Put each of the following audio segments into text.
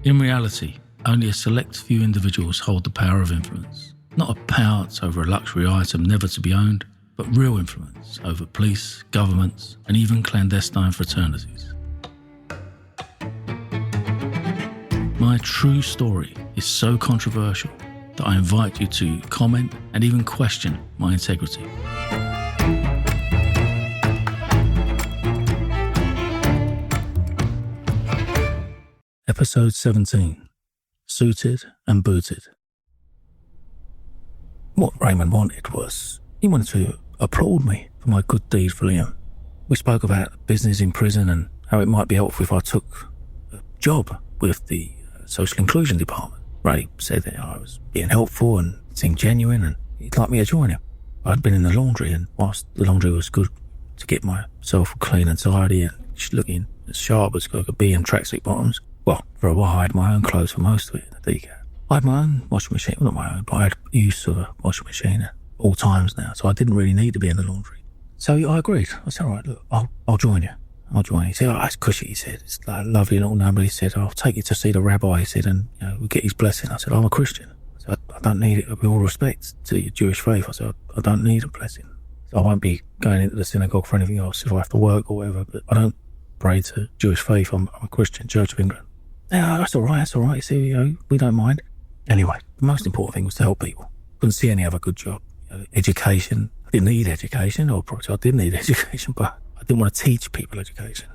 In reality, only a select few individuals hold the power of influence. Not a pounce over a luxury item never to be owned, but real influence over police, governments, and even clandestine fraternities. My true story is so controversial that I invite you to comment and even question my integrity. Episode 17. Suited and Booted. What Raymond wanted was, he wanted to applaud me for my good deed for Liam. We spoke about business in prison and how it might be helpful if I took a job with the social inclusion department. Ray said that I was being helpful and seemed genuine and he'd like me to join him. I'd been in the laundry, and whilst the laundry was good to get myself clean and tidy and just looking as sharp as I could be in tracksuit bottoms, well, for a while I had my own clothes for most of it. There you go. I had my own washing machine, well, not my own, but I had use of a washing machine at all times now, so I didn't really need to be in the laundry. So I agreed. I said, all right, look, I'll join you. I'll join you. He said, oh, that's cushy, he said. It's like a lovely little number. He said, I'll take you to see the rabbi, he said, and we'll get his blessing. I said, I'm a Christian. So I don't need it, with all respect to your Jewish faith. I said, I don't need a blessing. So I won't be going into the synagogue for anything else if I have to work or whatever, but I don't pray to Jewish faith. I'm a Christian, Church of England. Yeah, that's all right. He said, we don't mind. Anyway, the most important thing was to help people. Couldn't see any other good job. Education. I didn't need education, or probably I did need education, but I didn't want to teach people education.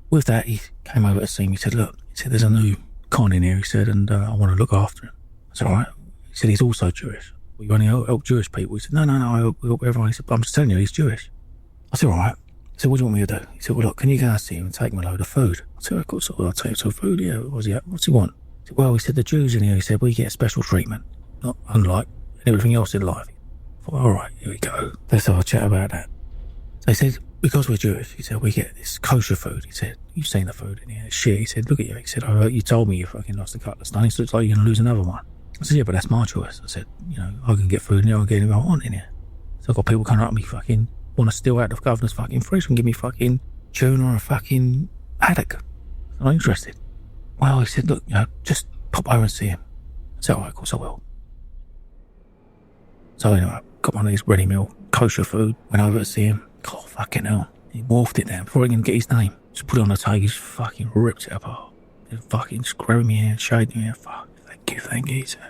With that, he came over to see me. He said, look, there's a new con in here, he said, and I want to look after him. I said, all right. He said, he's also Jewish. Well, you only help Jewish people? He said, no, I help everyone. He said, but I'm just telling you, he's Jewish. I said, all right. He said, what do you want me to do? He said, well, look, can you go and see him and take him a load of food? I said, of course, I'll take him some food, yeah. What's he want? He said, well, he said, the Jews in here, he said, we get special treatment, not unlike everything else in life. I thought, all right, here we go. Let's have a chat about that. So he said, because we're Jewish, he said, we get this kosher food. He said, you've seen the food in here, it's shit. He said, look at you. He said, you told me you fucking lost a couple of stones. It looks like you're going to lose another one. I said, yeah, but that's my choice. I said, I can get food in here, I can get anything I want in here. So I've got people coming up to me fucking want to steal out the governor's fucking fridge and give me fucking tuna or a fucking haddock. I'm not interested. Well, he said, look, just pop over and see him. I said, all right, of course I will. So anyway, got one of these ready meal kosher food, went over to see him. Oh, fucking hell. He wolfed it down before he can get his name. Just put it on the table, he just fucking ripped it apart. He fucking just grabbed me hand, showed me hand. Fuck, thank you, he said.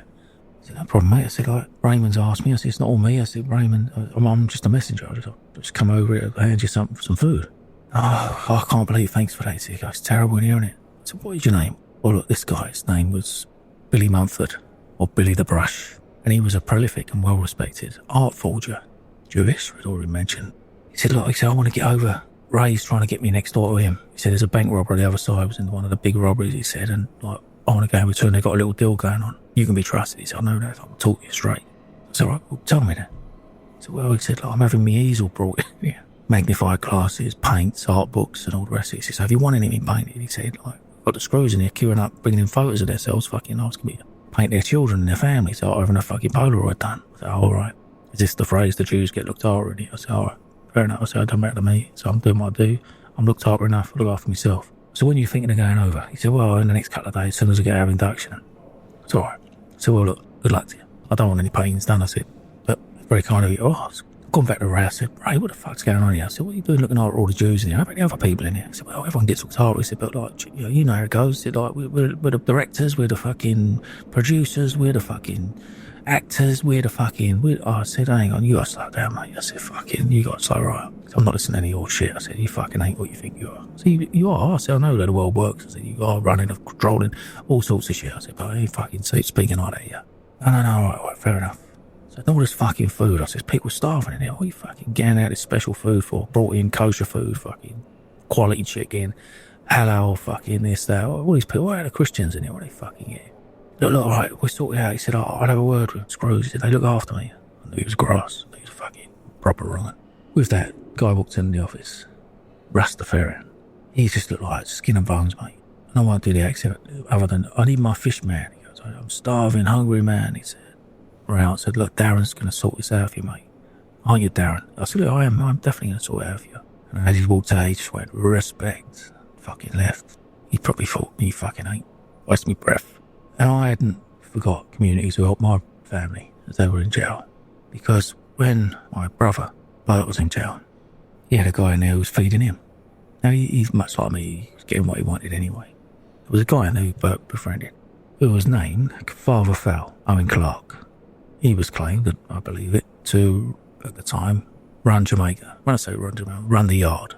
I said, no problem, mate. I said, like, Raymond's asked me. I said, it's not all me. I said, Raymond, I'm just a messenger. I just come over here and hand you some food. Oh, I can't believe, thanks for that. He said, it's terrible in here, isn't it? I said, what is your name? Well, look, this guy's name was Billy Mumford, or Billy the Brush, and he was a prolific and well-respected art forger. Jewish, I'd already mentioned. He said, look, I want to get over. Ray's trying to get me next door to him. He said, there's a bank robber on the other side. I was in one of the big robberies, he said, and like, I want to go in return. They've got a little deal going on. You can be trusted. He said, I know that. I'll talk you straight. I said, all right, well, tell me that. He said, well, he said, I'm having my easel brought in here. Magnified glasses, paints, art books, and all the rest of it. He said, so have you want anything painted? He said, like, got the screws in here queuing up, bringing in photos of themselves, fucking asking me to paint their children and their families out having a fucking Polaroid done. I said, all right. Is this the phrase the Jews get looked after already? I said, all right, fair enough. I said, it don't matter to me, so I'm doing what I do. I'm looked after enough, I look after myself. So when are you thinking of going over? He said, well, in the next couple of days, as soon as I get out of induction. I said, all right. I said, well, look, good luck to you. I don't want any paintings done. I said, but very kind of you. Oh, I've gone back to Ray. I said, Ray, what the fuck's going on here? I said, what are you doing looking after all the Jews in here? How about the other people in here? I said, well, everyone gets looked after. He said, but like, you know how it goes. He said, like, we're the directors, we're the fucking producers, we're the fucking actors, we're the fucking... I said, hang on, you got to slow down, mate. I said, fucking, you got to slow right up. I'm not listening to any of your shit. I said, you fucking ain't what you think you are. I said, you are. I said, I know that the world works. I said, you are running and controlling all sorts of shit. I said, but I ain't fucking speaking like that, yeah. No, all right, fair enough. So all this fucking food, I said, people starving in here. What are you fucking getting out this special food for? Brought in kosher food, fucking quality chicken, halal, fucking this, that. All these people, what are the Christians in here? What are they fucking getting? Look, all right, we'll sort it out. He said, I'd have a word with Screws. He said, they look after me. I knew he was grass. He was fucking proper wrong. With that, guy walked in the office. Rastafarian. He just looked like skin and bones, mate. And I won't do the accent other than, I need my fish man. He goes, I'm starving, hungry man, he said. Right, I said, look, Darren's going to sort this out for you, mate. Aren't you, Darren? I said, look, I'm definitely going to sort it out for you. And as he walked out, he just went, respect. Fucking left. He probably thought, me fucking ain't. waste my breath. And I hadn't forgot communities who helped my family as they were in jail. Because when my brother, Bert, was in jail, he had a guy in there who was feeding him. Now, he's much like me. He was getting what he wanted anyway. There was a guy in there who Bert befriended, who was named Father Fowl, Owen Clark. He was claimed, and I believe it, to, at the time, run Jamaica. When I say run Jamaica, run the yard.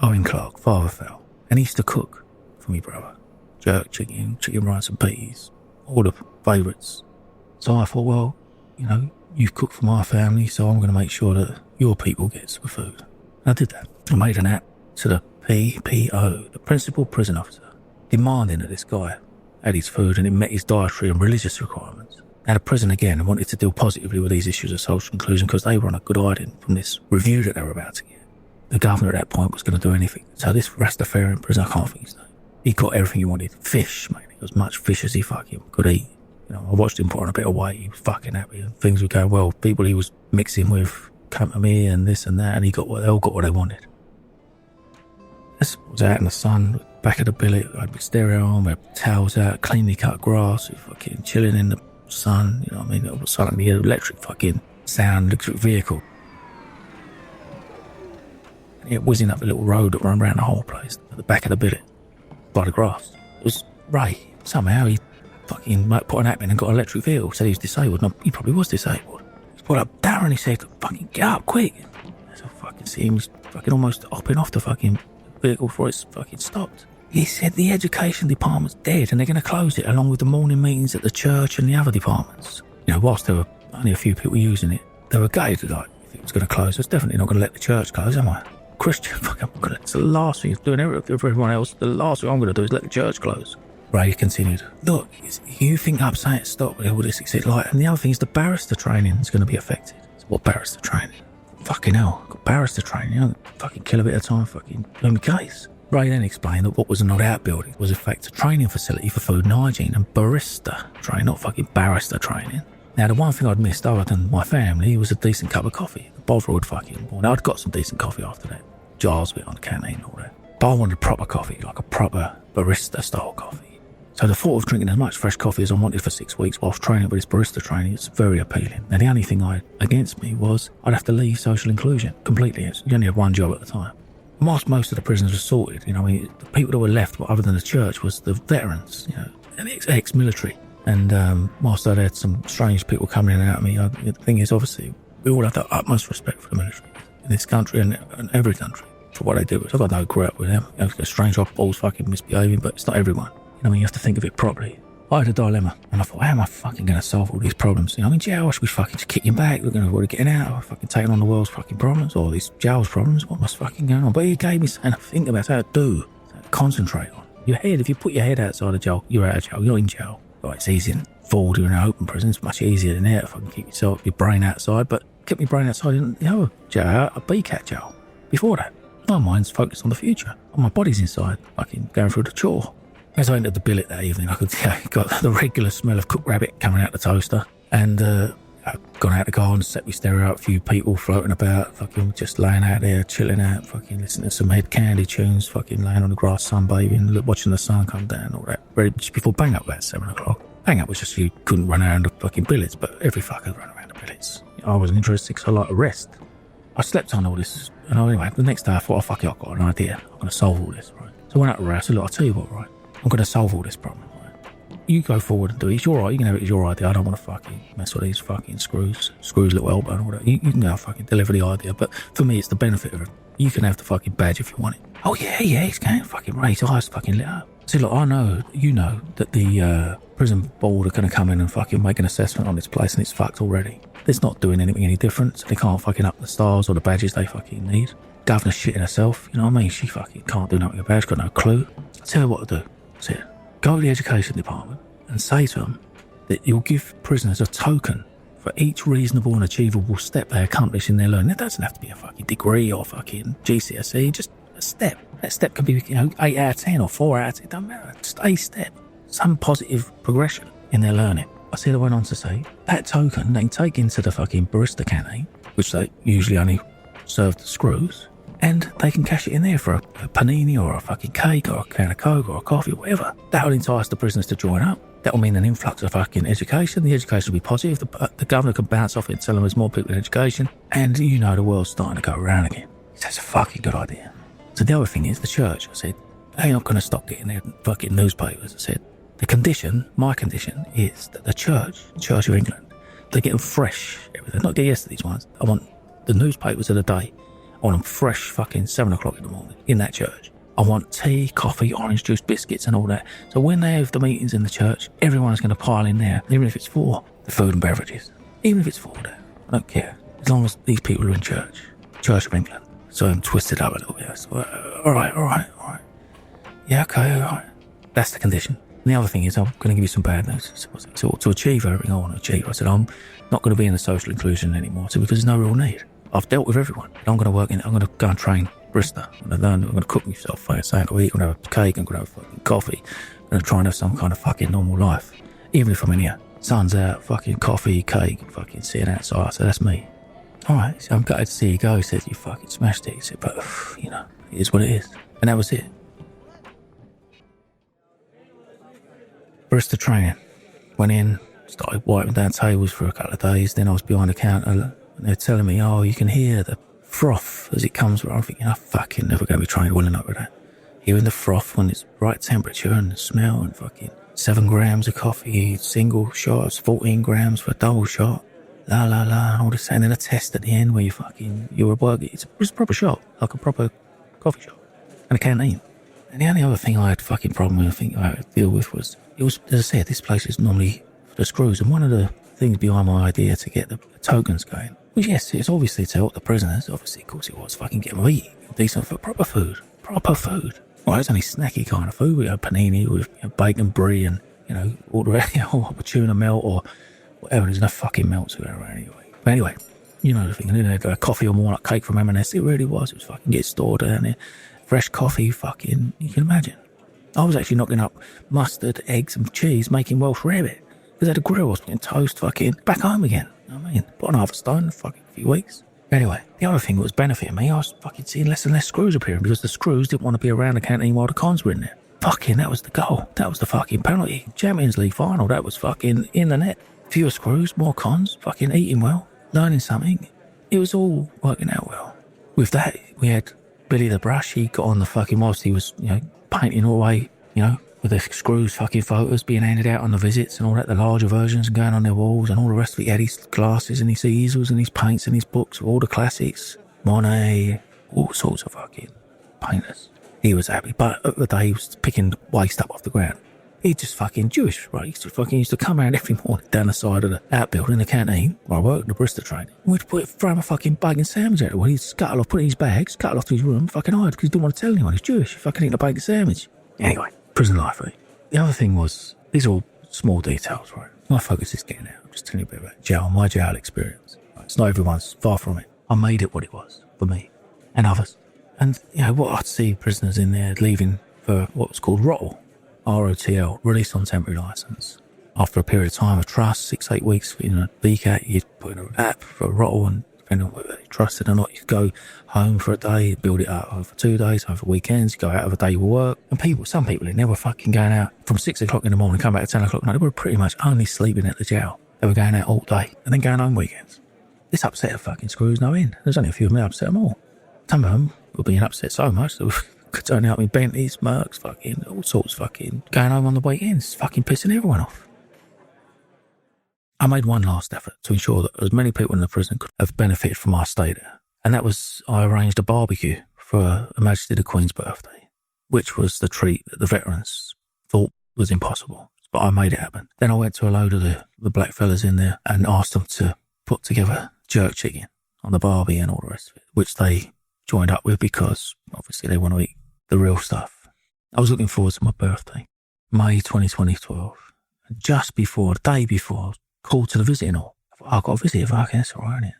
Owen Clark, Father Fowl. And he used to cook for me brother. Jerk chicken, chicken rice and peas, all the favourites. So I thought, well, you know, you've cooked for my family, so I'm going to make sure that your people get some food. And I did that. I made an app to the PPO, the Principal Prison Officer, demanding that this guy had his food and it met his dietary and religious requirements. Now the prison again wanted to deal positively with these issues of social inclusion because they were on a good hiding from this review that they were about to get. The governor at that point was going to do anything. So this Rastafarian prison, I can't think his name, he got everything he wanted. Fish, mate. As much fish as he fucking could eat. You know, I watched him put on a bit of weight. He was fucking happy and things were going well. People he was mixing with come to me and this and that, and they all got what they wanted. This was out in the sun, back of the billet. I had my stereo on, we had towels out, cleanly cut grass, we fucking chilling in the sun, you know what I mean? All of a sudden, the electric fucking sound, electric vehicle. And it whizzing up the little road that ran around the whole place, at the back of the billet, by the grass. It was Ray. Somehow he fucking put an app in and got an electric vehicle, said he was disabled. No, he probably was disabled. He pulled up Darren, he said, fucking get up, quick. So I fucking see him, he's fucking almost hopping off the fucking vehicle before it's fucking stopped. He said the education department's dead and they're going to close it along with the morning meetings at the church and the other departments. You know, whilst there were only a few people using it, they were gutted, like, if it was going to close. It's definitely not going to let the church close, am I? Christian, fucking, it's the last thing he's doing for everyone else. The last thing I'm going to do is let the church close. Ray continued, look, you think upset stop with all this, like, and the other thing is the barrister training is going to be affected. So what barrister training? Fucking hell, got barrister training, you know, fucking kill a bit of time, fucking do my case. Ray then explained that what was not outbuilding was in fact a training facility for food and hygiene and barista training, not fucking barrister training. Now the one thing I'd missed other than my family was a decent cup of coffee. The bother would fucking, well, I'd got some decent coffee after that. Jars of it on the canteen and all that. But I wanted proper coffee, like a proper barista style coffee. So the thought of drinking as much fresh coffee as I wanted for 6 weeks whilst training with this barista training is very appealing. Now the only thing against me was I'd have to leave social inclusion completely. You only had one job at the time. And whilst most of the prisoners were sorted, you know, the people that were left other than the church was the veterans, you know, and ex-military. And whilst I'd had some strange people coming in and out of me, the thing is, obviously, we all have the utmost respect for the military in this country and every country for what they do. I've got no grip with them. You know, strange oddballs fucking misbehaving, but it's not everyone. You know, you have to think of it properly. I had a dilemma, and I thought, how am I fucking going to solve all these problems? You know, I mean, jail, should we fucking just kick him back? We're going to avoid getting out, fucking taking on the world's fucking problems, or these jail's problems. What was fucking going on? But he gave me something to think about, how to do, to concentrate on. Your head, if you put your head outside of jail, you're out of jail, you're in jail. Right, it's easy in Ford, you're in an open prison, it's much easier than there to fucking keep your brain outside, but kept my brain outside in the other jail, a BCAT jail. Before that, my mind's focused on the future, and my body's inside, fucking going through the chore. As I entered the billet that evening, I could got the regular smell of cooked rabbit coming out the toaster, and I'd gone out the garden, set my stereo out, a few people floating about, fucking just laying out there, chilling out, fucking listening to some Head Candy tunes, fucking laying on the grass, sunbathing, watching the sun come down, all that. Very just before bang up about 7 o'clock. Bang up was just you couldn't run around the fucking billets, but every fucker ran around the billets. I wasn't interested because I like to rest. I slept on all this, and anyway, the next day I thought, oh fuck it, I've got an idea. I'm going to solve all this, right? So I went out to the house, I said, look, I'll tell you what, right? I'm going to solve all this problem, right? You go forward and do it. It's your right. You can have it as your idea. I don't want to fucking mess with these fucking screws, little elbow and all that. You can go fucking deliver the idea. But for me, it's the benefit of it. You can have the fucking badge if you want it. Oh, yeah, he's going to fucking raise eyes fucking lit up. See, look, I know, you know, that the prison board are going to come in and fucking make an assessment on this place and it's fucked already. It's not doing anything any different. So they can't fucking up the stars or the badges they fucking need. Governor's shitting herself, you know what I mean? She fucking can't do nothing about it. She's got no clue. I'll tell you what to do. That's it. Go to the education department and say to them that you'll give prisoners a token for each reasonable and achievable step they accomplish in their learning. It doesn't have to be a fucking degree or fucking GCSE, just a step. That step can be, you know, 8 out of 10 or 4 out of 10, it doesn't matter. Just a step. Some positive progression in their learning. I see they went on to say, that token they can take into the fucking barista canteen, which they usually only serve the screws, and they can cash it in there for a panini or a fucking cake or a can of Coke or a coffee or whatever. That will entice the prisoners to join up. That will mean an influx of fucking education. The education will be positive. The governor can bounce off it and tell them there's more people in education. And the world's starting to go around again. That's a fucking good idea. So the other thing is the church. I said, they're not going to stop getting their fucking newspapers. I said, my condition is that the Church of England, they get them fresh, everything. Not get yesterday's ones. I want the newspapers of the day. I want them fresh fucking 7 o'clock in the morning in that church. I want tea, coffee, orange juice, biscuits and all that. So when they have the meetings in the church, everyone's going to pile in there, even if it's for the food and beverages. Even if it's for that. I don't care. As long as these people are in church. Church of England. So I'm twisted up a little bit. So, all right. Yeah, okay, all right. That's the condition. And the other thing is, I'm going to give you some bad news. So to achieve everything I want to achieve, I said, I'm not going to be in the social inclusion anymore. So because there's no real need. I've dealt with everyone. I'm going to work in it. I'm going to go and train barista. I'm going to cook myself something to eat. I'm going to have a cake. I'm going to have fucking coffee. I'm going to try and have some kind of fucking normal life. Even if I'm in here. Sun's out, fucking coffee, cake, fucking sitting outside. So that's me. All right, so I'm gutted to see you go. He said, you fucking smashed it. He said, but, it is what it is. And that was it. Barista training. Went in, started wiping down tables for a couple of days. Then I was behind the counter and they're telling me, you can hear the froth as it comes. I'm thinking, I'm fucking never going to be trained well enough with that. Hearing the froth when it's right temperature and the smell and fucking 7 grams of coffee, single shots, 14 grams for a double shot. La la la, and all this, and then a test at the end where you're working. It's a proper shop, like a proper coffee shop and a canteen. And the only other thing I had fucking problem with, I had to deal with was, as I said, this place is normally for the screws. And one of the things behind my idea to get the tokens going was, yes, it's obviously to help the prisoners. Obviously, of course it was, fucking get them to eat decent for proper food. Well, it's only snacky kind of food. We had panini with bacon brie and all the rest, or tuna melt or whatever. There's no fucking melts going around anyway. But anyway, the thing. And then they had a coffee or walnut cake from M&S. It really was. It was fucking get stored down there. Fresh coffee, fucking, you can imagine. I was actually knocking up mustard, eggs and cheese, making Welsh rarebit. Because I had a grill, I was putting toast fucking back home again. You know what I mean? Put on half a stone in fucking a few weeks. Anyway, the other thing that was benefiting me, I was fucking seeing less and less screws appearing because the screws didn't want to be around the canteen while the cons were in there. Fucking, that was the goal. That was the fucking penalty. Champions League final, that was fucking in the net. Fewer screws, more cons, fucking eating well, learning something. It was all working out well. With that, we had Billy the Brush. He got on the fucking, whilst he was, painting all the way, with the screws fucking photos being handed out on the visits and all that, the larger versions going on their walls and all the rest of it. He had his glasses and his easels and his paints and his books of all the classics. Monet, all sorts of fucking painters. He was happy, but at the day he was picking waste up off the ground. He's just fucking Jewish, right? He used to come around every morning down the side of the outbuilding in the canteen where I worked, the barista training. We'd throw him a fucking bacon sandwich out. Well, he'd scuttle off, put it in his bag, scuttle off to his room, fucking hide because he didn't want to tell anyone he's Jewish. He fucking eating a bacon sandwich. Anyway, prison life, right? The other thing was, these are all small details, right? My focus is getting out. I'm just telling you a bit about jail, my jail experience. Right? It's not everyone's, far from it. I made it what it was for me and others. And, what I'd see prisoners in there leaving for what was called ROTL. ROTL, released on temporary licence. After a period of time of trust, 6-8 weeks in a VCAT, you'd put in an app for a ROTL, and depending on whether you trusted or not, you'd go home for a day, build it up over 2 days, over weekends, you go out of a day of work. And some people in there were fucking going out from 6 o'clock in the morning, come back at 10 o'clock at night. They were pretty much only sleeping at the jail. They were going out all day and then going home weekends. This upset the fucking screws no end. There's only a few of them that upset them all. Some of them were being upset so much that could turn out in Bentleys, Mercs, fucking all sorts, fucking going home on the weekends, fucking pissing everyone off. I made one last effort to ensure that as many people in the prison could have benefited from our stay there. And that was, I arranged a barbecue for Her Majesty the Queen's birthday, which was the treat that the veterans thought was impossible. But I made it happen. Then I went to a load of the black fellas in there and asked them to put together jerk chicken on the barbie and all the rest of it, which they joined up with because obviously they want to eat the real stuff. I was looking forward to my birthday, May 2012. And just before, the day before, I was called to the visiting hall. I thought, I've got a visit, fucking, that's all right, isn't it?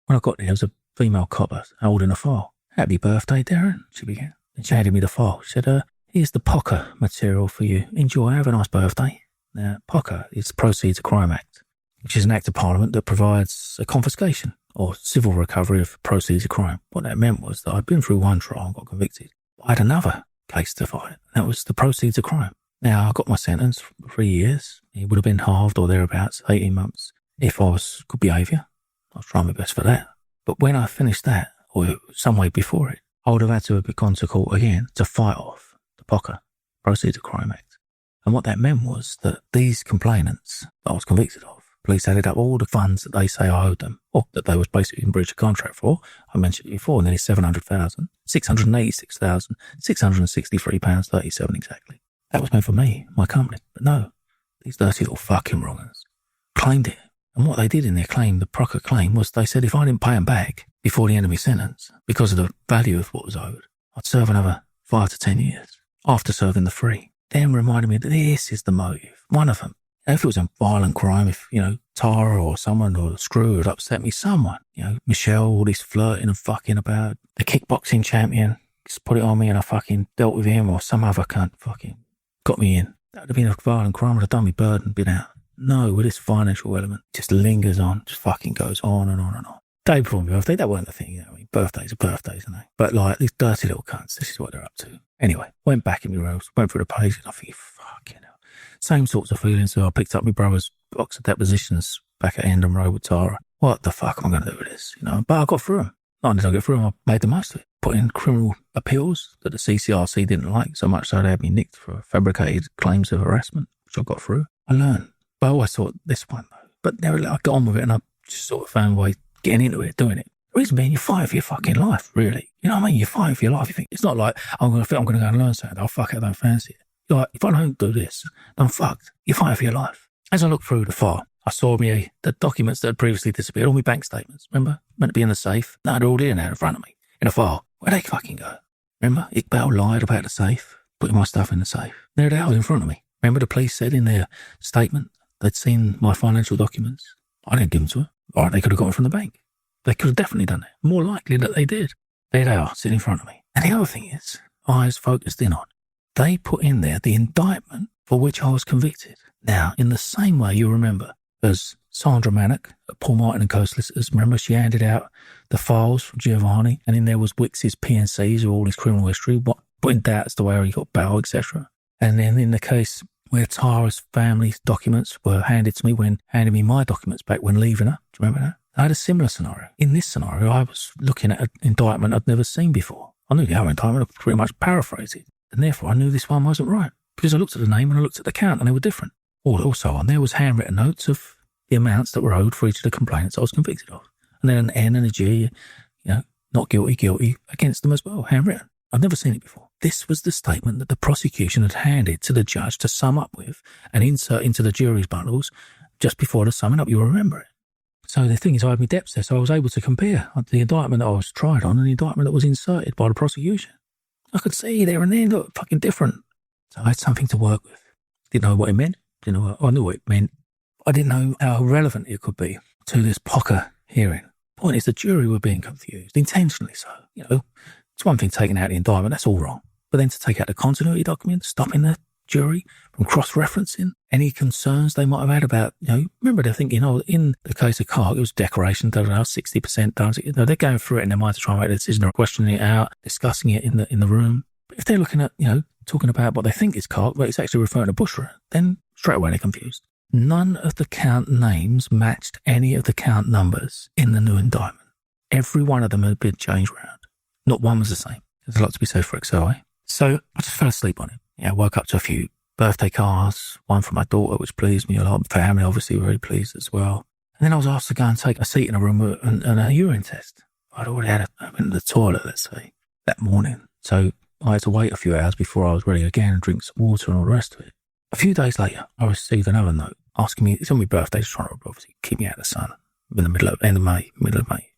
When I got there, there was a female copper holding a file. Happy birthday, Darren, she began. And she handed me the file. She said, here's the POCA material for you. Enjoy, have a nice birthday. Now, POCA is Proceeds of Crime Act. which is an act of Parliament that provides a confiscation or civil recovery of proceeds of crime. What that meant was that I'd been through one trial and got convicted. I had another case to fight. That was the proceeds of crime. Now, I got my sentence for 3 years. It would have been halved or thereabouts, 18 months, if I was good behaviour. I was trying my best for that. But when I finished that, or some way before it, I would have had to have gone to court again to fight off the POCA, Proceeds of Crime Act. And what that meant was that these complainants that I was convicted of, police added up all the funds that they say I owed them, or that they was basically in breach of contract for. I mentioned it before, nearly £700,000, £686,663.37 exactly. That was meant for me, my company. But no, these dirty little fucking wrongers claimed it. And what they did in their claim, the POCA claim, was they said if I didn't pay them back before the end of my sentence, because of the value of what was owed, I'd serve another 5 to 10 years after serving the 3. Then reminded me that this is the motive, one of them. If it was a violent crime, if, Tara or someone or Screw had upset me, someone, Michelle, all this flirting and fucking about, the kickboxing champion, just put it on me and I fucking dealt with him, or some other cunt fucking got me in. That would have been a violent crime, I'd have done me burden, been out. No, with this financial element, just lingers on, just fucking goes on and on and on. Day before my birthday, that weren't the thing, birthdays are birthdays, aren't they? But like, these dirty little cunts, this is what they're up to. Anyway, went back in my rows, went through the page, and I think, fucking hell. Same sorts of feelings, so I picked up my brother's box of depositions back at Endham Road with Tara. What the fuck am I going to do with this, But I got through them. Not only did I get through them, I made the most of it. Put in criminal appeals that the CCRC didn't like, so much so they had me nicked for fabricated claims of harassment, which I got through. I learned. But I always thought this one, though. But never, I got on with it, and I just sort of found a way getting into it, doing it. The reason being, you fight for your fucking life, really. You know what I mean? You fight for your life. You think, it's not like, I'm going to go and learn something. Oh, fuck it, I don't fancy it. You're like, if I don't do this, I'm fucked. You fight for your life. As I looked through the file, I saw the documents that had previously disappeared, all my bank statements. Remember? Meant to be in the safe. No, they're all in there in front of me, in a file. Where'd they fucking go? Remember? Iqbal lied about the safe, putting my stuff in the safe. There they are in front of me. Remember the police said in their statement they'd seen my financial documents? I didn't give them to her. All right, they could have got them from the bank. They could have definitely done it. More likely that they did. There they are, sitting in front of me. And the other thing is, eyes focused in on, they put in there the indictment for which I was convicted. Now, in the same way, you remember, as Sandra Manick at Paul Martin and Co Solicitors, remember she handed out the files from Giovanni, and in there was Wix's P&Cs of all his criminal history, putting doubt as to where he got bail, etc. And then in the case where Tara's family documents were handed to me when handing me my documents back when leaving her, do you remember that? I had a similar scenario. In this scenario, I was looking at an indictment I'd never seen before. I knew the other indictment, I pretty much paraphrased it. And therefore, I knew this one wasn't right. Because I looked at the name and I looked at the count and they were different. Also on there was handwritten notes of the amounts that were owed for each of the complainants I was convicted of. And then an N and a G, not guilty, guilty, against them as well, handwritten. I'd never seen it before. This was the statement that the prosecution had handed to the judge to sum up with and insert into the jury's bundles just before the summing up. You'll remember it. So the thing is, I had my depths there, so I was able to compare the indictment that I was tried on and the indictment that was inserted by the prosecution. I could see there and there, look, fucking different. So I had something to work with. Didn't know what it meant. I knew what it meant. I didn't know how relevant it could be to this POCA hearing. The point is, the jury were being confused, intentionally so. It's one thing taking out the indictment, that's all wrong. But then to take out the continuity document, stopping the jury from cross-referencing any concerns they might have had about, remember they're thinking, in the case of Clark, it was decoration, 60% done. They're going through it in their mind to try and make a decision or questioning it out, discussing it in the room. But if they're looking at, talking about what they think is Clark, but it's actually referring to Bushra, then straight away they're confused. None of the count names matched any of the count numbers in the new indictment. Every one of them had been changed around. Not one was the same. There's a lot to be said for XOA. So I just fell asleep on it. I woke up to a few birthday cards, one from my daughter, which pleased me a lot. Family, obviously, very pleased as well. And then I was asked to go and take a seat in a room and a urine test. I'd already had it in the toilet, let's say, that morning. So I had to wait a few hours before I was ready again and drink some water and all the rest of it. A few days later, I received another note asking me, it's on my birthday, just trying to obviously keep me out of the sun in the middle of May.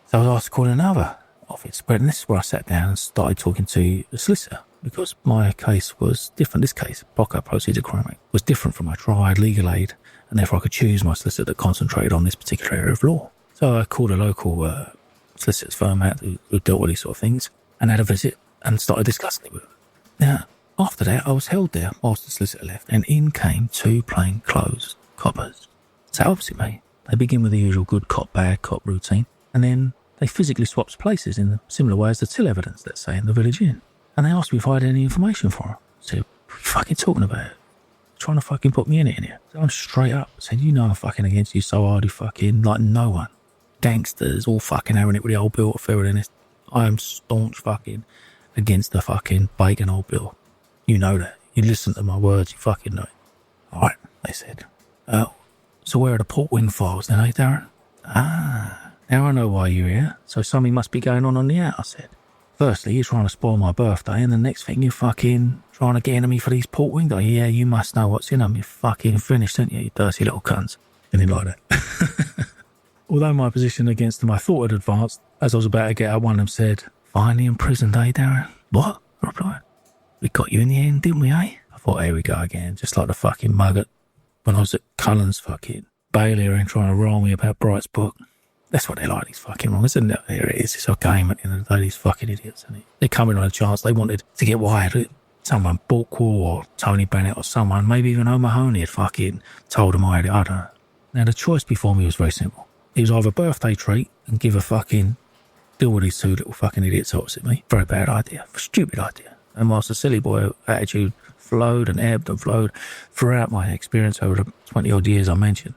So I was asked to call another office, but this is where I sat down and started talking to the solicitor. Because my case was different, this case, POCA, Proceeds of Crime Act, was different from my trial. I had legal aid, and therefore I could choose my solicitor that concentrated on this particular area of law. So I called a local solicitor's firm out who dealt with these sort of things, and had a visit and started discussing it with them. Now, After that, I was held there whilst the solicitor left, and in came 2 plain-clothes coppers. Sat opposite me. They begin with the usual good cop, bad cop routine, and then they physically swapped places in a similar way as the till evidence, let's say, in the village inn. And they asked me if I had any information for them. I said, what are you fucking talking about? Trying to fucking put me in it in here. So I'm straight up. I said, you know I'm fucking against you so hard, you fucking, like no one. Gangsters, all fucking having it with the old Bill at Fair Dennis. I am staunch fucking against the fucking bacon old Bill. You know that. You listen to my words, you fucking know it. Alright, they said. So where are the port wing files then, eh, Darren? Ah, now I know why you're here. So something must be going on the out, I said. Firstly, you're trying to spoil my birthday, and the next thing you're fucking trying to get into me for these port wing. Yeah, you must know what's in them. You're fucking finished, don't you, you dirty little cunts? Anything like that. Although my position against them I thought had advanced, as I was about to get out, one of them said, finally imprisoned, eh, Darren? What? I replied. We got you in the end, didn't we, eh? I thought, here we go again, just like the fucking mug when I was at Cullen's fucking Bailey and trying to roll me about Bright's book. That's what they like, these fucking wrong, isn't it? Here it is, it's a game at the end of the day, these fucking idiots. And they come in on a chance, they wanted to get wired. Someone, Borkwall or Tony Bennett or someone, maybe even O'Mahony had fucking told them I had it, I don't know. Now the choice before me was very simple. It was either a birthday treat and give a fucking deal with these 2 little fucking idiots opposite me. Very bad idea, stupid idea. And whilst the silly boy attitude flowed and ebbed and flowed throughout my experience over the 20 odd years I mentioned,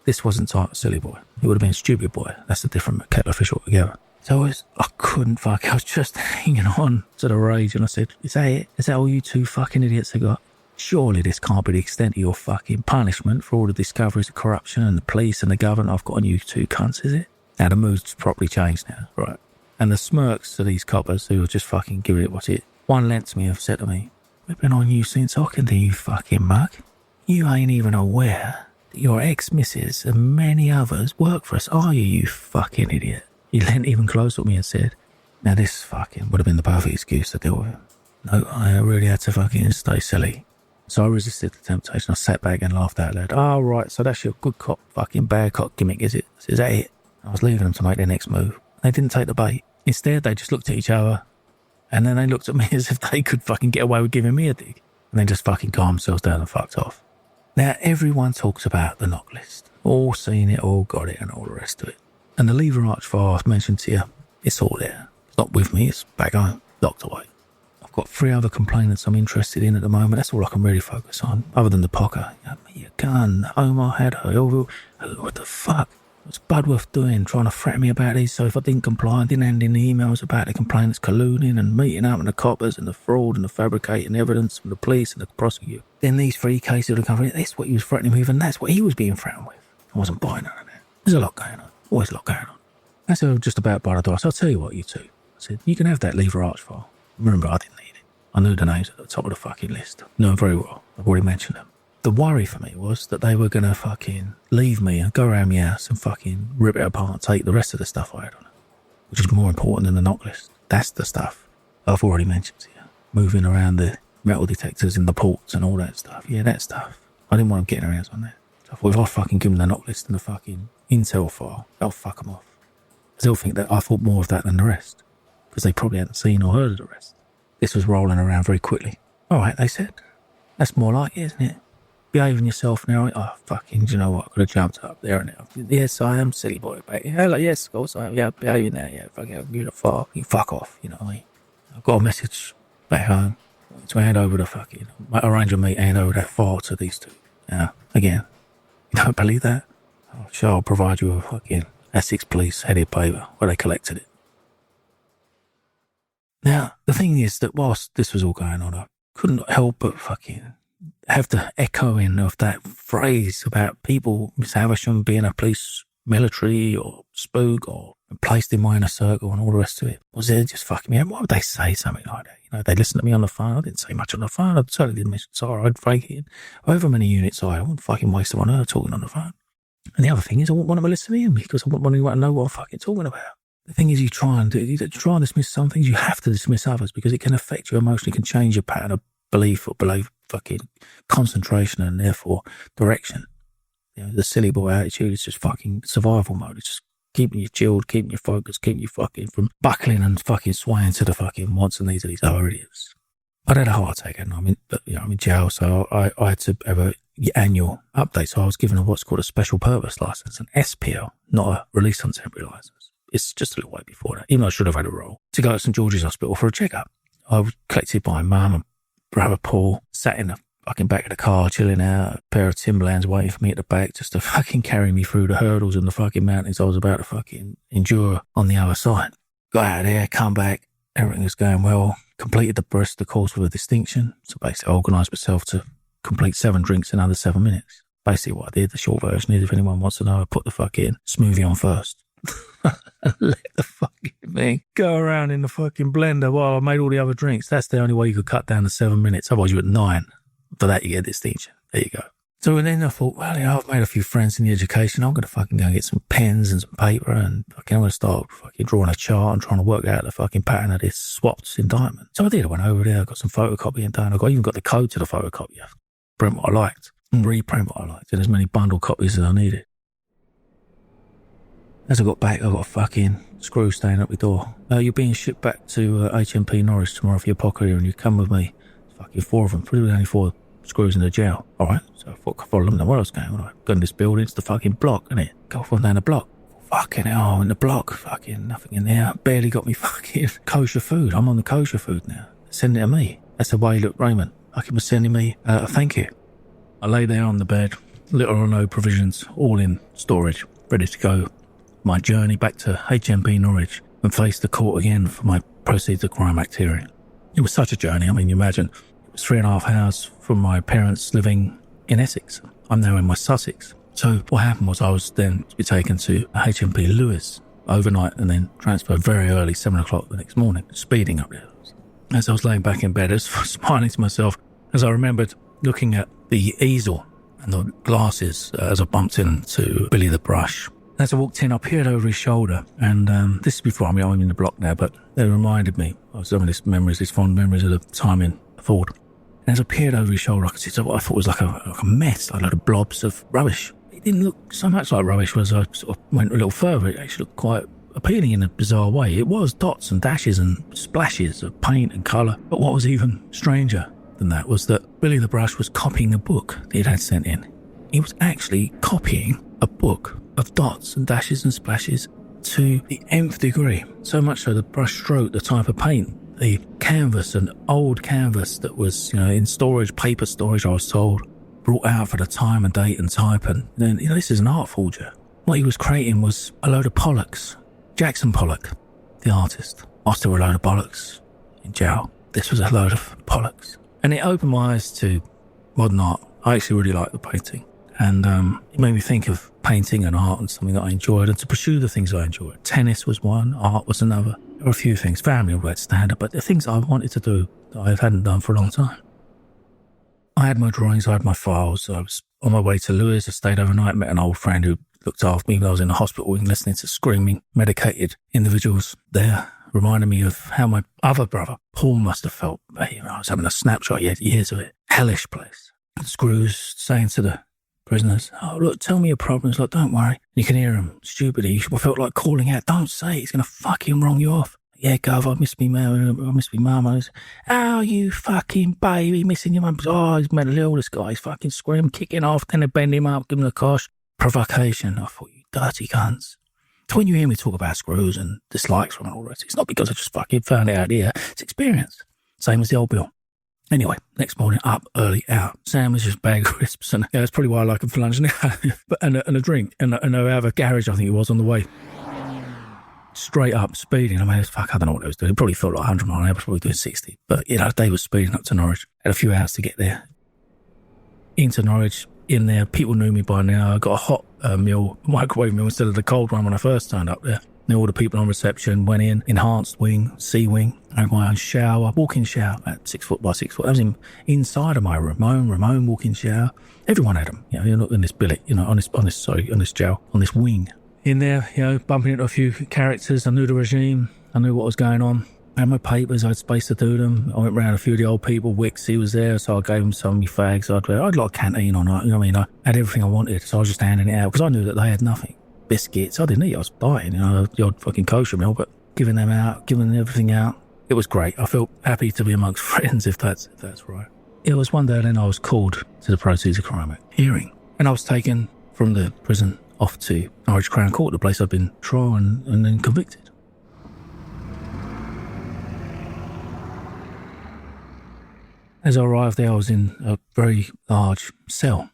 this wasn't type of silly boy. It would have been stupid boy. That's a different kettle of fish altogether. So I couldn't fuck. I was just hanging on to the rage, and I said, is that it? Is that all you 2 fucking idiots have got? Surely this can't be the extent of your fucking punishment for all the discoveries of corruption and the police and the government I've got on you 2 cunts, is it? Now the mood's properly changed now, right? And the smirks to these coppers who were just fucking giving it what it. One lent me have said to me, we've been on you since Ockenden, you fucking mug. You ain't even aware that your ex-missus and many others work for us, are you, you fucking idiot? He leant even closer to me and said, now this fucking would have been the perfect excuse to deal with him. No, I really had to fucking stay silly. So I resisted the temptation. I sat back and laughed out loud. Oh, right, so that's your good cop, fucking bad cop gimmick, is it? Is that it? I was leaving them to make their next move. They didn't take the bait. Instead, they just looked at each other, and then they looked at me as if they could fucking get away with giving me a dig. And then just fucking calmed themselves down and fucked off. Now, everyone talks about the knock list. All seen it, all got it, and all the rest of it. And the lever arch file I've mentioned to you, it's all there. It's not with me, it's back home, locked away. I've got 3 other complainants I'm interested in at the moment. That's all I can really focus on, other than the pocker. Your gun, Omar had her. What the fuck? What's Budworth doing, trying to threaten me about these? So if I didn't comply, I didn't hand in the emails about the complainants colluding and meeting up with the coppers and the fraud and the fabricating evidence from the police and the prosecutor, then these 3 cases would have come from it. That's what he was threatening me with, and that's what he was being threatened with. I wasn't buying none of that. There's a lot going on. Always a lot going on. That's just about by the door. So I'll tell you what, you 2. I said, you can have that lever arch file. Remember, I didn't need it. I knew the names at the top of the fucking list. Knew them very well. I've already mentioned them. The worry for me was that they were going to fucking leave me and go around my house and fucking rip it apart and take the rest of the stuff I had on it, which is more important than the knock list. That's the stuff I've already mentioned to you. Moving around the metal detectors in the ports and all that stuff. Yeah, that stuff. I didn't want them getting their hands on that. So I thought if I fucking give them the knock list and the fucking intel file, they'll fuck them off. They'll think that I thought more of that than the rest, because they probably hadn't seen or heard of the rest. This was rolling around very quickly. All right, they said. That's more like it, isn't it? Behaving yourself now. Oh, fucking, do you know what? I could have jumped up there and now. Yes, I am silly boy, baby. Yeah, like, yes, of course I am. Yeah, behaving now. Yeah, fucking, give it a fuck. You fuck off, you know what I mean? I've got a message back home to hand over the fucking, arrange a meet, hand over that file to these 2. Now, again, you don't believe that? Oh, sure, I'll provide you with a fucking Essex Police headed paper where they collected it. Now, the thing is that whilst this was all going on, I couldn't help but fucking have the echoing of that phrase about people, Miss Havisham being a police military or spook or placed in my inner circle and all the rest of it. Was there just fucking me out? Why would they say something like that? You know, they listened to me on the phone. I didn't say much on the phone. I certainly didn't mention Sarah. I'd fake it in. However many units I wouldn't fucking waste them on her talking on the phone. And the other thing is I wouldn't want them to listen to me because I wouldn't want anyone to know what I'm fucking talking about. The thing is you try and dismiss some things. You have to dismiss others because it can affect you emotionally, can change your pattern of belief or fucking concentration and therefore direction. You know, the silly boy attitude is just fucking survival mode. It's just keeping you chilled, keeping you focused, keeping you fucking from buckling and fucking swaying to the fucking wants and needs of these other idiots. I'd had a heart attack and I'm in jail, so I had to have a annual update. So I was given what's called a special purpose license, an SPL, not a release on temporary license. It's just a little way before that, even though I should have had a role, to go to St George's Hospital for a checkup. I was collected by mum and brother Paul, sat in the fucking back of the car, chilling out, a pair of Timberlands waiting for me at the back just to fucking carry me through the hurdles and the fucking mountains I was about to fucking endure on the other side. Got out of there, come back, everything was going well. Completed the course with a distinction. So basically I organised myself to complete 7 drinks in under 7 minutes. Basically what I did, the short version is, if anyone wants to know, I put the fucking smoothie on first. And let the fucking thing go around in the fucking blender while I made all the other drinks. That's the only way you could cut down to 7 minutes. Otherwise you're at 9. For that you get a distinction. There you go. So and then I thought, well, I've made a few friends in the education. I'm going to fucking go and get some pens and some paper and fucking I'm going to start fucking drawing a chart and trying to work out the fucking pattern of this swapped indictment. So I did. I went over there. I got some photocopying done. I even got the code to the photocopier. Print what I liked and reprint what I liked. And as many bundle copies as I needed. As I got back, I got a fucking screw staying at my door. You're being shipped back to HMP Norwich tomorrow for your pocket and you come with me. Fucking 4 of them. Probably only 4 screws in the jail. All right. So I thought I follow them. Where I was going. All right. Go in this building. It's the fucking block, isn't it? Go from down the block. Fucking hell. In the block. Fucking nothing in there. Barely got me fucking kosher food. I'm on the kosher food now. Send it to me. That's the way, look, Raymond. Fucking was sending me a thank you. I lay there on the bed. Little or no provisions. All in storage. Ready to go. My journey back to HMP Norwich and face the court again for my proceeds of crime act hearing. It was such a journey. I mean, you imagine. It was 3.5 hours from my parents living in Essex. I'm now in West Sussex. So what happened was I was then to be taken to HMP Lewis overnight and then transferred very early, 7 o'clock the next morning, speeding up there. As I was laying back in bed, I was smiling to myself as I remembered looking at the easel and the glasses as I bumped into Billy the Brush. As I walked in, I peered over his shoulder, and this is before, I'm in the block now, but they reminded me of some of these fond memories of the time in Ford. And as I peered over his shoulder, I could see what I thought was like a mess, like a lot of blobs of rubbish. It didn't look so much like rubbish as I sort of went a little further. It actually looked quite appealing in a bizarre way. It was dots and dashes and splashes of paint and colour. But what was even stranger than that was that Billy the Brush was copying a book that he'd had sent in. He was actually copying a book of dots and dashes and splashes to the nth degree. So much so the brush stroke, the type of paint, the canvas, an old canvas that was, in storage, paper storage, I was told, brought out for the time and date and type. And then, this is an art forger. What he was creating was a load of Pollocks. Jackson Pollock, the artist. I still a load of bollocks in jail. This was a load of Pollocks. And it opened my eyes to modern art. I actually really liked the painting. And it made me think of painting and art and something that I enjoyed and to pursue the things I enjoyed. Tennis was one, art was another. There were a few things, family all that standard, but the things I wanted to do that I hadn't done for a long time. I had my drawings, I had my files. I was on my way to Lewis. I stayed overnight, met an old friend who looked after me when I was in the hospital and listening to screaming, medicated individuals there. Reminded me of how my other brother, Paul, must have felt. I was having a snapshot, he had years of it. Hellish place. Screws saying to the prisoners, oh, look, tell me your problems. Like, don't worry. You can hear him stupidly. I felt like calling out, don't say it. He's going to fucking wrong you off. Yeah, Gov, I miss me mum. Oh, you fucking baby, missing your mum. Oh, he's mentally ill, this guy. He's fucking screaming, kicking off, then they bend him up, give him a cosh. Provocation. I thought, you dirty cunts. So when you hear me talk about screws and dislikes from all that, it's not because I just fucking found it out here. It's experience. Same as the old Bill. Anyway, next morning, up early, out. Sandwiches, bag of crisps, and that's probably why I like them for lunch now. and a drink, and I have a garage, I think it was, on the way. Straight up, speeding. I don't know what I was doing. It probably felt like 100 miles an hour. I was probably doing 60. But, they were speeding up to Norwich. Had a few hours to get there. Into Norwich, in there, people knew me by now. I got a hot microwave meal instead of the cold one when I first turned up there. Knew all the people on reception, went in, enhanced wing, C wing, had my own shower, walk-in shower, about 6 foot by 6 foot. I was inside of my room, my own Ramon walk-in shower. Everyone had them, you're not in this billet, on this jail, on this wing. In there, bumping into a few characters. I knew the regime, I knew what was going on. I had my papers, I had space to do them. I went round a few of the old people. Wicks, he was there, so I gave him some of my fags. I'd like a canteen on it, I had everything I wanted, so I was just handing it out because I knew that they had nothing. Biscuits, I didn't eat, I was buying, the odd fucking kosher meal, but giving them out, giving everything out. It was great. I felt happy to be amongst friends, if that's right. It was one day then I was called to the Proceeds of Crime Act hearing, and I was taken from the prison off to Norwich Crown Court, the place I'd been tried and then convicted. As I arrived there, I was in a very large cell.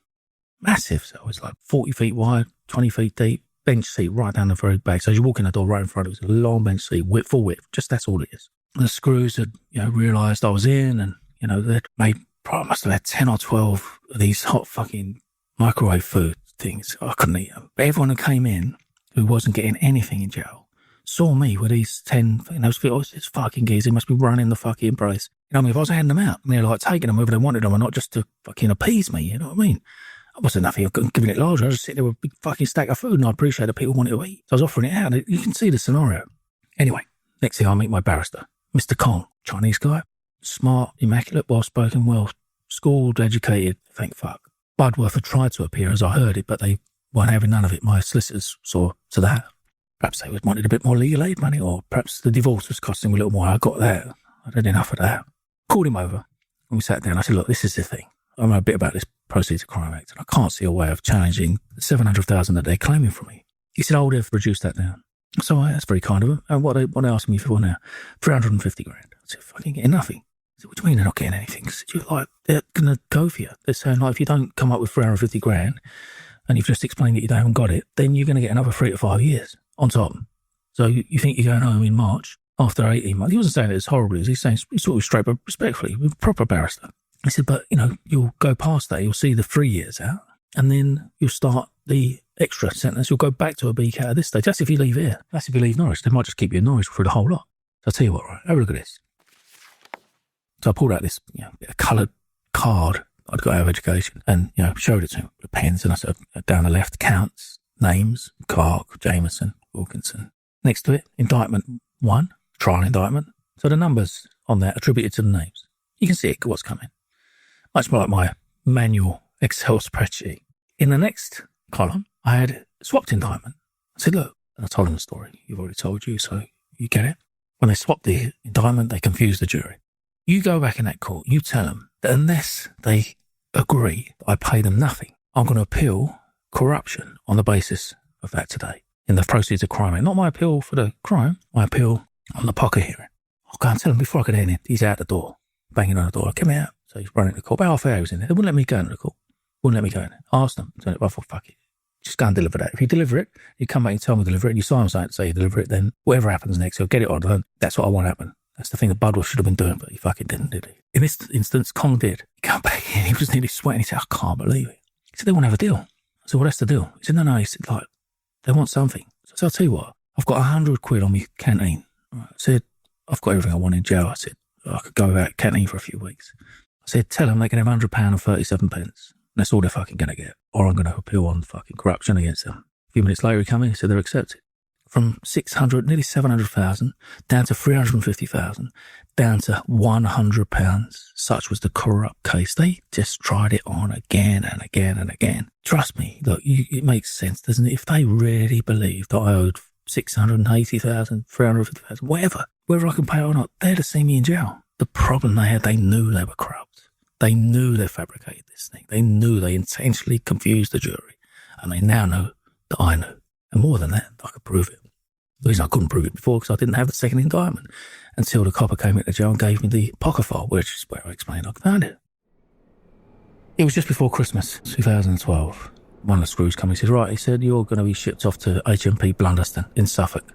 Massive cell. It was like 40 feet wide, 20 feet deep, bench seat right down the very back. So as you walk in the door right in front, it was a long bench seat, full width. Just that's all it is. And the screws had, realised I was in, and, they'd made, probably must have had 10 or 12 of these hot fucking microwave food things. I couldn't eat them. But everyone who came in, who wasn't getting anything in jail, saw me with these 10, this fucking geezer, he must be running the fucking place. If I was handing them out, they're like taking them whether they wanted them or not, just to fucking appease me, you know what I mean? I wasn't nothing, giving it larger. I was just sitting there with a big fucking stack of food, and I appreciate that people wanted to eat. So I was offering it out. You can see the scenario. Anyway, next thing I meet my barrister, Mr. Kong, Chinese guy, smart, immaculate, well-spoken, well-schooled, educated, thank fuck. Budworth had tried to appear as I heard it, but they weren't having none of it. My solicitors saw to that. Perhaps they wanted a bit more legal aid money, or perhaps the divorce was costing a little more. I got that. I had enough of that. Called him over, and we sat down. I said, look, this is the thing. I know a bit about this Proceeds of Crime Act, and I can't see a way of challenging the $700,000 that they're claiming from me. He said, oh, they've reduced that down. So that's very kind of them. And what they asking me for now? 350 grand. I said, fucking getting nothing. I said, what do you mean they're not getting anything? I said, they're going to go for you. They're saying, if you don't come up with 350 grand, and you've just explained that you haven't got it, then you're going to get another 3 to 5 years on top. So you think you're going home in March after 18 months? He wasn't saying it as horribly as he's saying, sort of straight, but respectfully, with a proper barrister. He said, but, you'll go past that. You'll see the 3 years out, and then you'll start the extra sentence. You'll go back to a BK at this stage. That's if you leave here. That's if you leave Norwich. They might just keep you in Norwich for the whole lot. So I'll tell you what, right, have a look at this. So I pulled out this a coloured card I'd got out of education and, showed it to him with pens. And I said, down the left, counts, names, Clark, Jameson, Wilkinson. Next to it, indictment 1, trial indictment. So the numbers on there attributed to the names. You can see it, what's coming. Much more like my manual Excel spreadsheet. In the next column, I had swapped indictment. I said, look, and I told him the story. You've already told you, so you get it. When they swapped the indictment, they confused the jury. You go back in that court, you tell them that unless they agree that I pay them nothing, I'm going to appeal corruption on the basis of that today in the Proceeds of Crime Act. Not my appeal for the crime, my appeal on the pocket hearing. I'll go and tell him before I get in. He's out the door, banging on the door. Come out. So he's running the court. About half an hour he was in there. They wouldn't let me go into the court. Wouldn't let me go in there. I asked them. I thought, fuck it. Just go and deliver that. If you deliver it, you come back and tell me to deliver it, and you sign something to say you deliver it, then whatever happens next, he'll get it on. That's what I want to happen. That's the thing that Budworth should have been doing, but he fucking didn't, did he? In this instance, Kong did. He came back in, he was nearly sweating. He said, I can't believe it. He said, they want to have a deal. I said, well, that's the deal. He said, no. He said, they want something. So I said, I'll tell you what, I've got 100 quid on my canteen. I said, I've got everything I want in jail. I said, I could go without canteen for a few weeks. I said, tell them they can have £100 and 37 pence. That's all they're fucking going to get. Or I'm going to appeal on fucking corruption against them. A few minutes later, he came in, he said they're accepted. From 600, nearly 700,000, down to 350,000, down to £100. Such was the corrupt case. They just tried it on again and again and again. Trust me, look, it makes sense, doesn't it? If they really believed that I owed 680,000, 350,000, whether I can pay it or not, they'd have seen me in jail. The problem they had, they knew they were corrupt. They knew they fabricated this thing. They knew they intentionally confused the jury. And they now know that I knew. And more than that, I could prove it. The reason I couldn't prove it before, because I didn't have the second indictment until the copper came into jail and gave me the pocket file, which is where I explained I found it. It was just before Christmas, 2012. One of the screws came and said, right, he said, you're going to be shipped off to HMP Blunderston in Suffolk.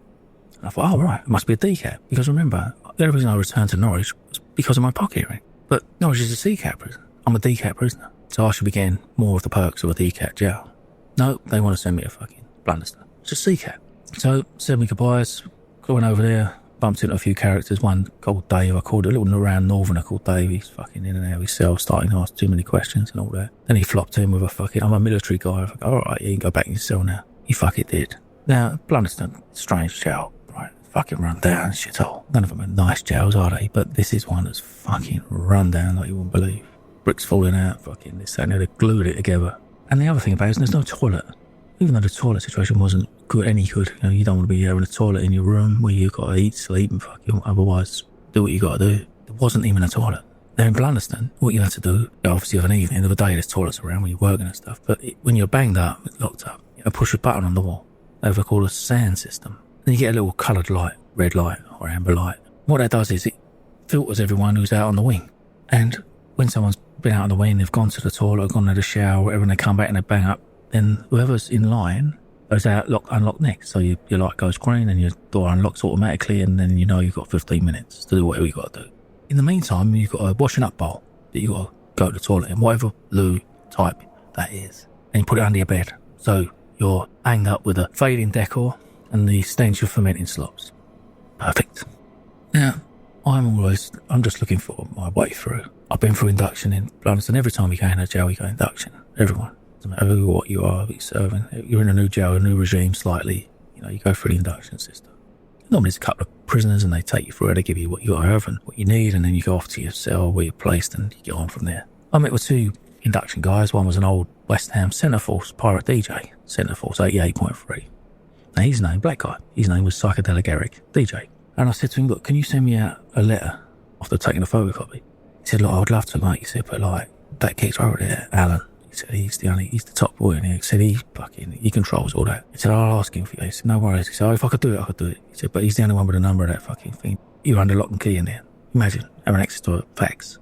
And I thought, oh, right, it must be a decap. Because remember, the only reason I returned to Norwich was because of my pocket hearing. But Norwich is a C-cap prison. I'm a decap prisoner. So I should be getting more of the perks of a decap jail. No, they want to send me a fucking Blunderston. It's a C-cap. So, said me goodbyes, went over there, bumped into a few characters, one called Dave, I called it, a little around northerner called Dave, he's fucking in and out of his cell, starting to ask too many questions and all that. Then he flopped in with I'm a military guy, I thought, alright, you can go back in your cell now. He fucking did. Now, Blunderston, strange jail, right, fucking run down, shithole. None of them are nice jails, are they? But this is one that's fucking run down like you wouldn't believe. Bricks falling out, fucking this, that, and they glued it together. And the other thing about it is there's no toilet. Even though the toilet situation wasn't good, any good, you don't want to be having a toilet in your room where you've got to eat, sleep, and fucking otherwise do what you got to do. There wasn't even a toilet. There in Blunderston, what you had to do, obviously of an evening, of the day there's toilets around when you're working and stuff, but when you're banged up, locked up, you push a button on the wall. They have called a sand system. Then you get a little coloured light, red light or amber light. What that does is it filters everyone who's out on the wing. And when someone's been out on the wing, they've gone to the toilet, gone to the shower, whatever, and they come back and they bang up, then whoever's in line goes out, unlock next. So your light goes green and your door unlocks automatically, and then you know you've got 15 minutes to do whatever you've got to do. In the meantime, you've got a washing up bowl that you've got to go to the toilet in, whatever loo type that is, and you put it under your bed. So you're hanged up with a fading decor and the stench of fermenting slops. Perfect. Now, I'm just looking for my way through. I've been through induction in Blunderston. Every time you go in a jail, you go induction. Everyone. Doesn't matter who, what you are, what you're serving. You're in a new jail, a new regime slightly. You go through the induction system. Normally there's a couple of prisoners and they take you through it. They give you what you have and what you need, and then you go off to your cell where you're placed and you get on from there. I met with 2 induction guys. One was an old West Ham Centre Force pirate DJ, Centre Force 88.3. Now his name, black guy, his name was Psychedelic Eric, DJ. And I said to him, look, can you send me out a letter after taking a photocopy? He said, look, I would love to, mate. He said, but that kid's over there, Alan. He said, he's the top boy in here. He said, he controls all that. He said, I'll ask him for you. He said, no worries. He said, oh, if I could do it, I could do it. He said, but he's the only one with a number of that fucking thing. You're under lock and key in there. Imagine having access to a fax.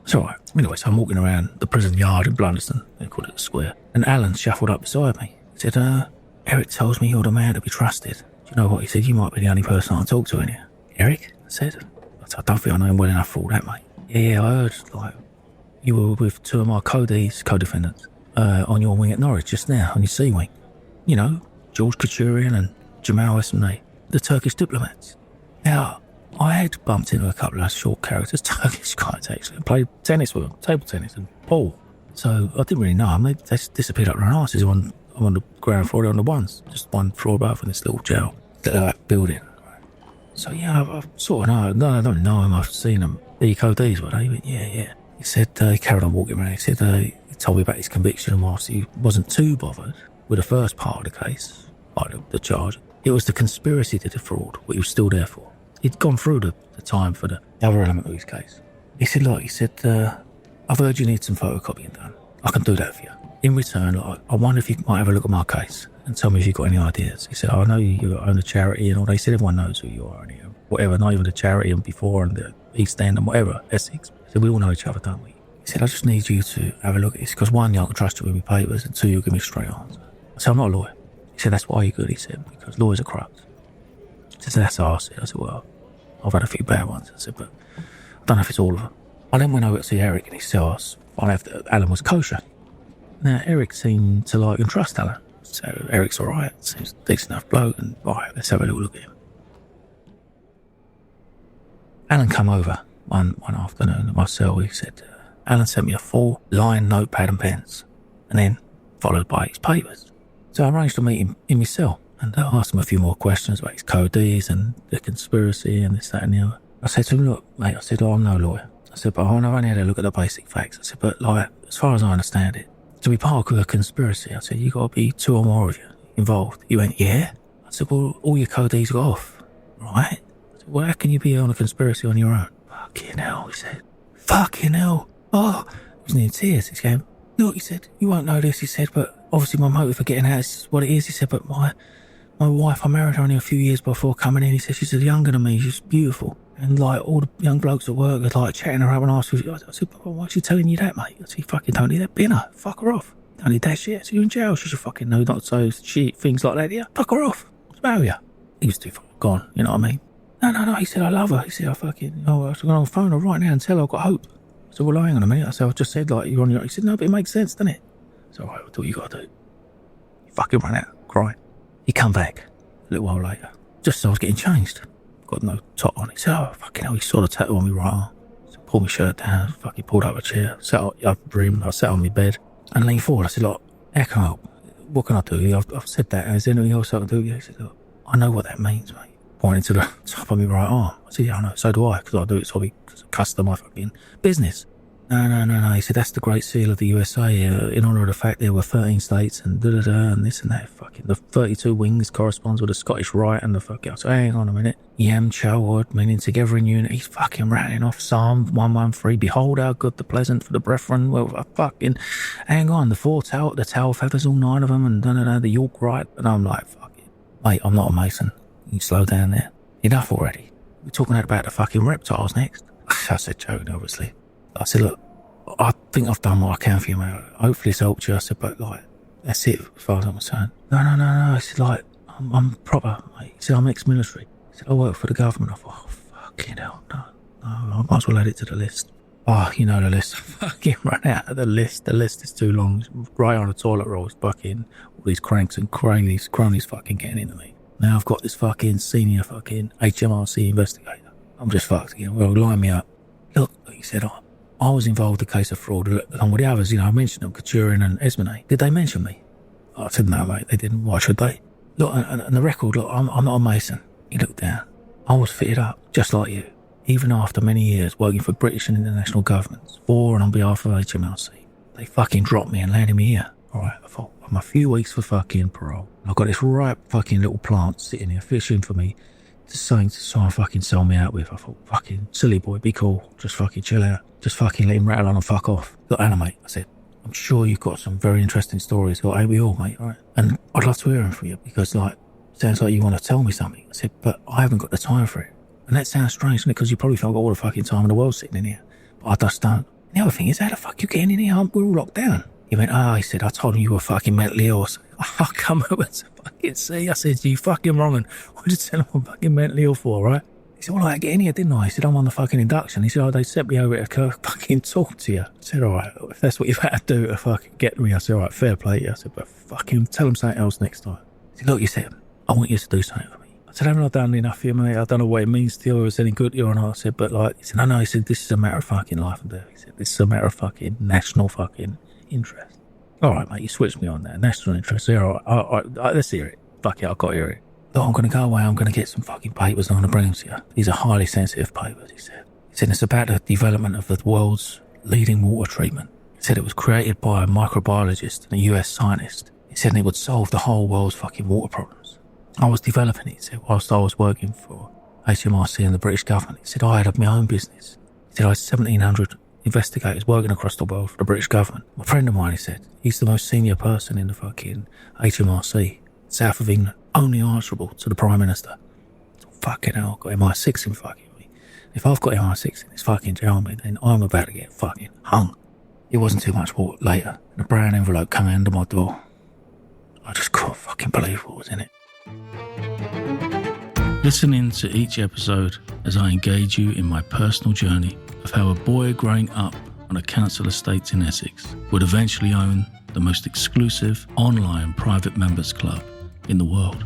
It's all right. Anyway, so I'm walking around the prison yard in Blunderston. They call it the square. And Alan shuffled up beside me. He said, Eric tells me you're the man to be trusted. Do you know what? He said, you might be the only person I talk to in here. Eric? I said, I don't think I know him well enough for all that, mate. Yeah, I heard, you were with 2 of my co-defendants, on your wing at Norwich just now, on your C wing. George Kachurian and Jamal Esmane, the Turkish diplomats. Now, I had bumped into a couple of short characters, Turkish guys actually, and played tennis with them, table tennis and pool. So I didn't really know them. They just disappeared up their asses on the ground floor, on the ones, just one floor above in this little jail, that building. So yeah, I've sort of know. No, I don't know him. I've seen them. The ECODs, were they? He went, yeah. He said he carried on walking around. He said he told me about his conviction, and whilst he wasn't too bothered with the first part of the case, like the charge, it was the conspiracy to defraud what he was still there for. He'd gone through the time for the other element of his case. He said, look, I've heard you need some photocopying done. I can do that for you. In return, I wonder if you might have a look at my case and tell me if you've got any ideas. He said, I know you own a charity and all. They said everyone knows who you are and whatever, not even the charity and before and the East End and whatever, Essex. He said, we all know each other, don't we? He said, I just need you to have a look at this because 1, I can trust you with my papers, and 2, you'll give me a straight answer. I said, I'm not a lawyer. He said, that's why you're good, he said, because lawyers are corrupt. He said, that's how I said. I said, well, I've had a few bad ones. I said, but I don't know if it's all of them. I then went over to see Eric in his cell. Alan was kosher. Now, Eric seemed to like and trust Alan. So Eric's all right, seems a decent enough bloke, and all right, let's have a little look at him. Alan come over one afternoon at my cell. He said, Alan sent me a 4-line notepad and pens, and then followed by his papers. So I arranged to meet him in my cell, and I asked him a few more questions about his codes and the conspiracy and this, that and the other. I said to him, look, mate, I said, I'm no lawyer. I said, but I've only had a look at the basic facts. I said, but as far as I understand it, to be part of a conspiracy, I said, you got to be 2 or more of you involved. He went, yeah? I said, well, all your codes got off, right? I said, well, how can you be on a conspiracy on your own? Fucking hell, he said. Fucking hell. Oh, he was near tears. He said, look, he said, you won't know this, he said, but obviously my motive for getting out is what it is. He said, but my wife, I married her only a few years before coming in. He said, she's younger than me, she's beautiful. And all the young blokes at work are chatting her up and asking, I said, but why is she telling you that, mate? I said, you fucking don't need that binner. Fuck her off. Don't need that shit. I said, you're in jail. She should fucking know not to say shit, things like that. Yeah, fuck her off. What's the matter with you? He was too far gone, you know what I mean? No. He said, I love her. He said, I should go on the phone her right now and tell her I've got hope. I said, well, hang on a minute. I said, I just said, you're on your own. He said, no, but it makes sense, doesn't it? I said, all right, do what you got to do. He fucking ran out, crying. He come back a little while later, just as I was getting changed. Got no top on. He said, oh, fucking hell, he saw the tattoo on my right arm. So pulled my shirt down, fucking pulled up a chair, sat up the room, I sat on my bed and leaned forward. I said, look, how can I help? What can I do? I've said that. Is there anything else I can do? He said, look, I know what that means, mate. Pointing to the top of my right arm. I said, yeah, I know, so do I, because I do it, so because of custom, my fucking business. No. He said, that's the Great Seal of the USA, in honour of the fact there were 13 states and da-da-da and this and that. Fucking the 32 wings corresponds with the Scottish Rite and the fucking... So hang on a minute. Yam Chawad, meaning together in unity. He's fucking rattling off Psalm 113. Behold how good the pleasant for the brethren. Well, fucking... Hang on. The Tower Feathers, all 9 of them, and da-da-da, the York Rite. And I'm like, fuck it. Mate, I'm not a Mason. You slow down there. Enough already. We're talking about the fucking reptiles next. I said, joking, obviously. I said, look, I think I've done what I can for you, mate. Hopefully it's helped you. I said, but, like, that's it, as far as I'm concerned. No. I said, like, I'm proper, mate. He said, I'm ex-military. He said, I work for the government. I thought, oh, fucking hell, no. I might as well add it to the list. Oh, you know the list. Fucking run out of the list. The list is too long. Right on the toilet roll. It's fucking all these cranks and cronies fucking getting into me. Now I've got this fucking senior fucking HMRC investigator. I'm just fucked again. Well, line me up. Look, he said, I was involved in a case of fraud along with the others. I mentioned them, Katurin and Esmone. Did they mention me? I said, no, mate, they didn't. Why should they? Look, and the record, look, I'm not a Mason. He looked down. I was fitted up, just like you. Even after many years working for British and international governments, for and on behalf of HMRC, they fucking dropped me and landed me here. Alright, I thought, I'm a few weeks for fucking parole. I've got this ripe fucking little plant sitting here fishing for me. Just something to try and fucking sell me out with. I thought, fucking silly boy, be cool. Just fucking chill out. Just fucking let him rattle on and fuck off. Look, Anna, mate, I said, I'm sure you've got some very interesting stories. Well, ain't we all, mate, alright? And I'd love to hear them from you because, like, sounds like you want to tell me something. I said, but I haven't got the time for it. And that sounds strange, doesn't it? Because you probably think I've got all the fucking time in the world sitting in here. But I just don't. And the other thing is, how the fuck you getting in here? We're all locked down. He went, he said, I told him you were fucking mentally ill. So I come over to fucking see. I said, you fucking wrong. And what did you tell him I'm fucking mentally ill for, right? He said, well, I get in here, didn't I? He said, I'm on the fucking induction. He said, they sent me over to fucking talk to you. I said, all right, if that's what you've had to do to fucking get me. I said, all right, fair play. I said, but fucking tell him something else next time. He said, look, you said, I want you to do something for me. I said, haven't I done enough for you, mate? I don't know what it means to you or it's any good to you or not. I said, but like, he said, no, he said, this is a matter of fucking life and death. He said, this is a matter of fucking national fucking interest. All right, mate, you switched me on that. National interest. Yeah, all right, let's hear it. Fuck it, I've got to hear it. Look, I'm going to go away. I'm going to get some fucking papers. I'm going to bring them to you. These are highly sensitive papers, he said. He said, it's about the development of the world's leading water treatment. He said it was created by a microbiologist and a US scientist. He said it would solve the whole world's fucking water problems. I was developing it, he said, whilst I was working for HMRC and the British government. He said, I had my own business. He said, I had 1,700 investigators working across the world for the British government. My friend of mine, he said, he's the most senior person in the fucking HMRC, south of England, only answerable to the Prime Minister. Fucking hell, I've got MI6 in fucking me. If I've got MI6 in this fucking jail me, then I'm about to get fucking hung. It wasn't too much more later. And a brown envelope came under my door. I just couldn't fucking believe what was in it. Listen in to each episode as I engage you in my personal journey of how a boy growing up on a council estate in Essex would eventually own the most exclusive online private members club in the world.